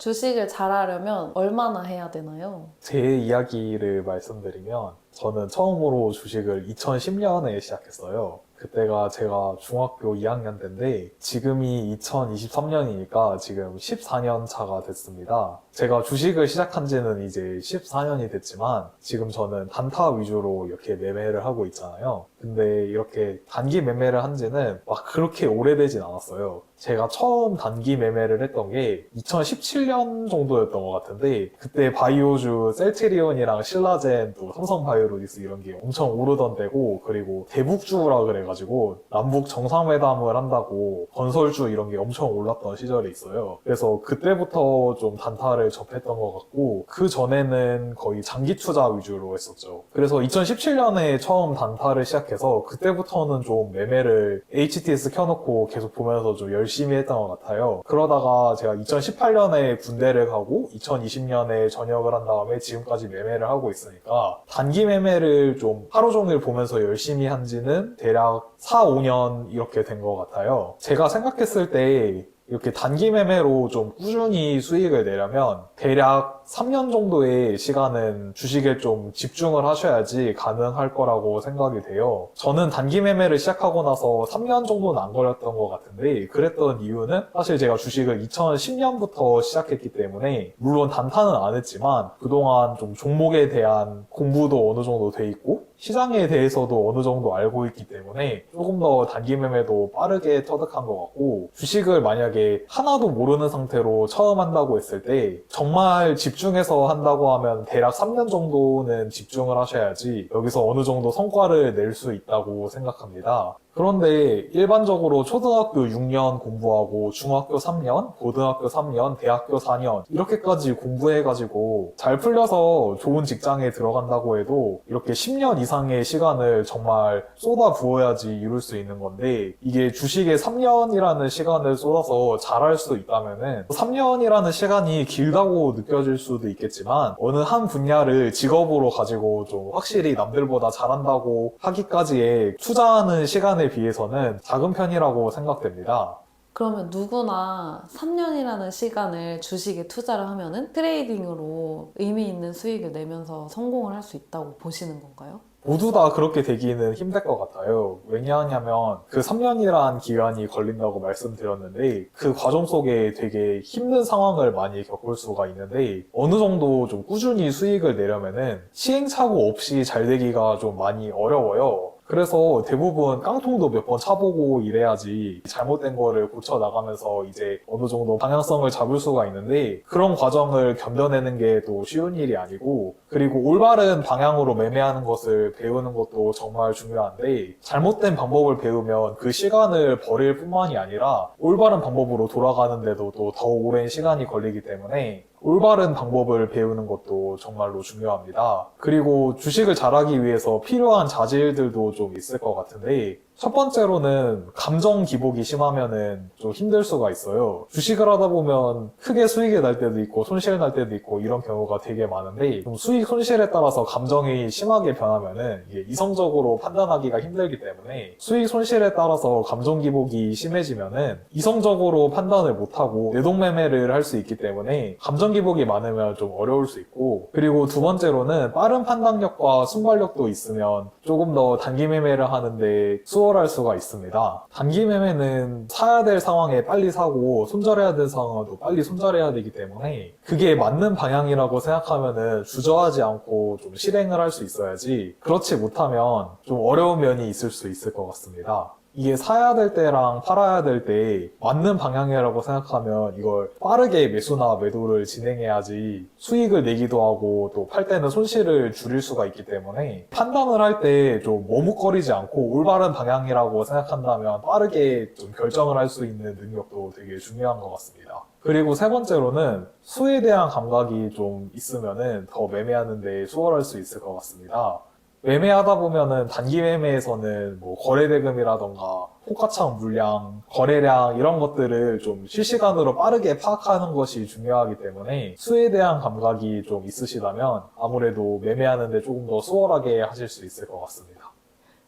주식을 잘하려면 얼마나 해야 되나요? 제 이야기를 말씀드리면 저는 처음으로 주식을 2010년에 시작했어요. 그때가 제가 중학교 2학년 때인데 지금이 2023년이니까 지금 14년 차가 됐습니다. 제가 주식을 시작한 지는 이제 14년이 됐지만 지금 저는 단타 위주로 이렇게 매매를 하고 있잖아요. 근데 이렇게 단기 매매를 한 지는 막 그렇게 오래되진 않았어요. 제가 처음 단기 매매를 했던 게 2017년 정도였던 것 같은데 그때 바이오주 셀트리온이랑 신라젠 또 삼성바이오로직스 이런 게 엄청 오르던 때고 그리고 대북주라 그래가지고 남북 정상회담을 한다고 건설주 이런 게 엄청 올랐던 시절이 있어요. 그래서 그때부터 좀 단타를 접했던 것 같고 그 전에는 거의 장기 투자 위주로 했었죠. 그래서 2017년에 처음 단타를 시작해서 그때부터는 좀 매매를 HTS 켜놓고 계속 보면서 좀 열심히 했던 것 같아요. 그러다가 제가 2018년에 군대를 가고 2020년에 전역을 한 다음에 지금까지 매매를 하고 있으니까 단기 매매를 좀 하루 종일 보면서 열심히 한 지는 대략 4, 5년 이렇게 된 것 같아요. 제가 생각했을 때 이렇게 단기 매매로 좀 꾸준히 수익을 내려면 대략 3년 정도의 시간은 주식에 좀 집중을 하셔야지 가능할 거라고 생각이 돼요. 저는 단기 매매를 시작하고 나서 3년 정도는 안 걸렸던 것 같은데 그랬던 이유는 사실 제가 주식을 2010년부터 시작했기 때문에 물론 단타는 안 했지만 그동안 좀 종목에 대한 공부도 어느 정도 돼 있고 시장에 대해서도 어느 정도 알고 있기 때문에 조금 더 단기 매매도 빠르게 터득한 것 같고 주식을 만약에 하나도 모르는 상태로 처음 한다고 했을 때 정말 집중해서 한다고 하면 대략 3년 정도는 집중을 하셔야지 여기서 어느 정도 성과를 낼 수 있다고 생각합니다. 그런데 일반적으로 초등학교 6년 공부하고 중학교 3년, 고등학교 3년, 대학교 4년 이렇게까지 공부해가지고 잘 풀려서 좋은 직장에 들어간다고 해도 이렇게 10년 이상의 시간을 정말 쏟아 부어야지 이룰 수 있는 건데 이게 주식에 3년이라는 시간을 쏟아서 잘할 수 있다면은 3년이라는 시간이 길다고 느껴질 수도 있겠지만 어느 한 분야를 직업으로 가지고 좀 확실히 남들보다 잘한다고 하기까지의 투자하는 시간에 비해서는 작은 편이라고 생각됩니다. 그러면 누구나 3년이라는 시간을 주식에 투자를 하면은 트레이딩으로 의미 있는 수익을 내면서 성공을 할 수 있다고 보시는 건가요? 모두 다 그렇게 되기는 힘들 것 같아요. 왜냐하면 그 3년이란 기간이 걸린다고 말씀드렸는데 그 과정 속에 되게 힘든 상황을 많이 겪을 수가 있는데 어느 정도 좀 꾸준히 수익을 내려면은 시행착오 없이 잘 되기가 좀 많이 어려워요. 그래서 대부분 깡통도 몇 번 차보고 이래야지 잘못된 거를 고쳐나가면서 이제 어느 정도 방향성을 잡을 수가 있는데 그런 과정을 견뎌내는 게 또 쉬운 일이 아니고 그리고 올바른 방향으로 매매하는 것을 배우는 것도 정말 중요한데 잘못된 방법을 배우면 그 시간을 버릴 뿐만이 아니라 올바른 방법으로 돌아가는데도 또 더 오랜 시간이 걸리기 때문에 올바른 방법을 배우는 것도 정말로 중요합니다. 그리고 주식을 잘하기 위해서 필요한 자질들도 좀 있을 것 같은데 첫 번째로는 감정 기복이 심하면은 좀 힘들 수가 있어요. 주식을 하다 보면 크게 수익이 날 때도 있고 손실이 날 때도 있고 이런 경우가 되게 많은데 좀 수익 손실에 따라서 감정이 심하게 변하면은 이게 이성적으로 판단하기가 힘들기 때문에 수익 손실에 따라서 감정 기복이 심해지면은 이성적으로 판단을 못하고 내동매매를 할 수 있기 때문에 감정 기복이 많으면 좀 어려울 수 있고 그리고 두 번째로는 빠른 판단력과 순발력도 있으면 조금 더 단기 매매를 하는데 수월할 수가 있습니다. 단기 매매는 사야 될 상황에 빨리 사고 손절해야 될 상황에도 빨리 손절해야 되기 때문에 그게 맞는 방향이라고 생각하면은 주저하지 않고 좀 실행을 할 수 있어야지 그렇지 못하면 좀 어려운 면이 있을 수 있을 것 같습니다. 이게 사야 될 때랑 팔아야 될 때 맞는 방향이라고 생각하면 이걸 빠르게 매수나 매도를 진행해야지 수익을 내기도 하고 또 팔 때는 손실을 줄일 수가 있기 때문에 판단을 할 때 좀 머뭇거리지 않고 올바른 방향이라고 생각한다면 빠르게 좀 결정을 할 수 있는 능력도 되게 중요한 것 같습니다. 그리고 세 번째로는 수에 대한 감각이 좀 있으면은 더 매매하는데 수월할 수 있을 것 같습니다. 매매하다 보면은 단기 매매에서는 뭐 거래대금이라던가 호가창 물량, 거래량 이런 것들을 좀 실시간으로 빠르게 파악하는 것이 중요하기 때문에 수에 대한 감각이 좀 있으시다면 아무래도 매매하는데 조금 더 수월하게 하실 수 있을 것 같습니다.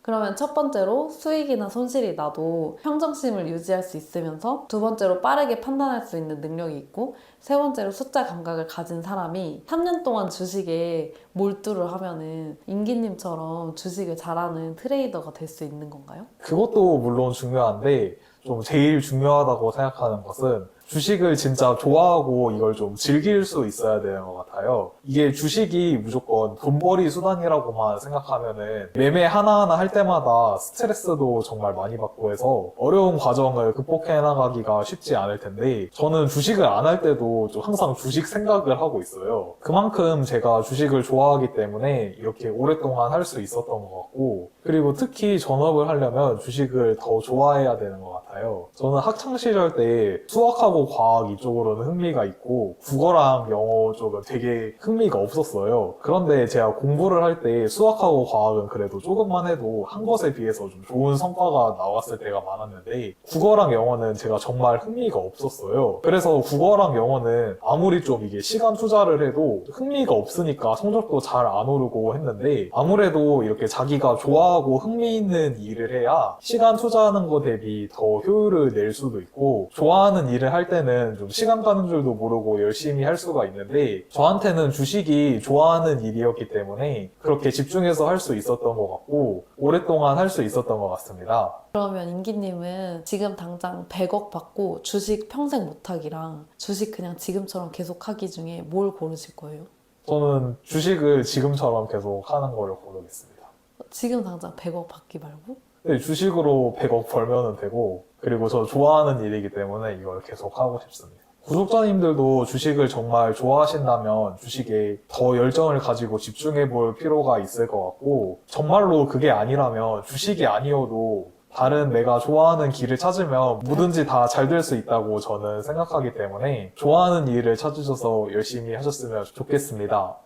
그러면 첫 번째로 수익이나 손실이 나도 평정심을 유지할 수 있으면서 두 번째로 빠르게 판단할 수 있는 능력이 있고 세 번째로 숫자 감각을 가진 사람이 3년 동안 주식에 몰두를 하면은 임기님처럼 주식을 잘하는 트레이더가 될 수 있는 건가요? 그것도 물론 중요한데 좀 제일 중요하다고 생각하는 것은 주식을 진짜 좋아하고 이걸 좀 즐길 수 있어야 되는 것 같아요. 이게 주식이 무조건 돈벌이 수단이라고만 생각하면은 매매 하나하나 할 때마다 스트레스도 정말 많이 받고 해서 어려운 과정을 극복해 나가기가 쉽지 않을 텐데 저는 주식을 안 할 때도 좀 항상 주식 생각을 하고 있어요. 그만큼 제가 주식을 좋아하기 때문에 이렇게 오랫동안 할 수 있었던 것 같고 그리고 특히 전업을 하려면 주식을 더 좋아해야 되는 것 같아요. 저는 학창시절 때 수학하고 과학 이쪽으로는 흥미가 있고 국어랑 영어 쪽은 되게 흥미가 없었어요. 그런데 제가 공부를 할 때 수학하고 과학은 그래도 조금만 해도 한 것에 비해서 좀 좋은 성과가 나왔을 때가 많았는데 국어랑 영어는 제가 정말 흥미가 없었어요. 그래서 국어랑 영어는 아무리 좀 이게 시간 투자를 해도 흥미가 없으니까 성적도 잘 안 오르고 했는데 아무래도 이렇게 자기가 좋아하고 흥미 있는 일을 해야 시간 투자하는 거 대비 더 효율을 낼 수도 있고 좋아하는 일을 할 때는 좀 시간 가는 줄도 모르고 열심히 할 수가 있는데 저한테는 주식이 좋아하는 일이었기 때문에 그렇게 집중해서 할 수 있었던 것 같고 오랫동안 할 수 있었던 것 같습니다. 그러면 임기님은 지금 당장 100억 받고 주식 평생 못하기랑 주식 그냥 지금처럼 계속 하기 중에 뭘 고르실 거예요? 저는 주식을 지금처럼 계속 하는 걸 고르겠습니다. 지금 당장 100억 받기 말고? 네, 주식으로 100억 벌면 되고 그리고 저 좋아하는 일이기 때문에 이걸 계속 하고 싶습니다. 구독자님들도 주식을 정말 좋아하신다면 주식에 더 열정을 가지고 집중해 볼 필요가 있을 것 같고 정말로 그게 아니라면 주식이 아니어도 다른 내가 좋아하는 길을 찾으면 뭐든지 다 잘 될 수 있다고 저는 생각하기 때문에 좋아하는 일을 찾으셔서 열심히 하셨으면 좋겠습니다.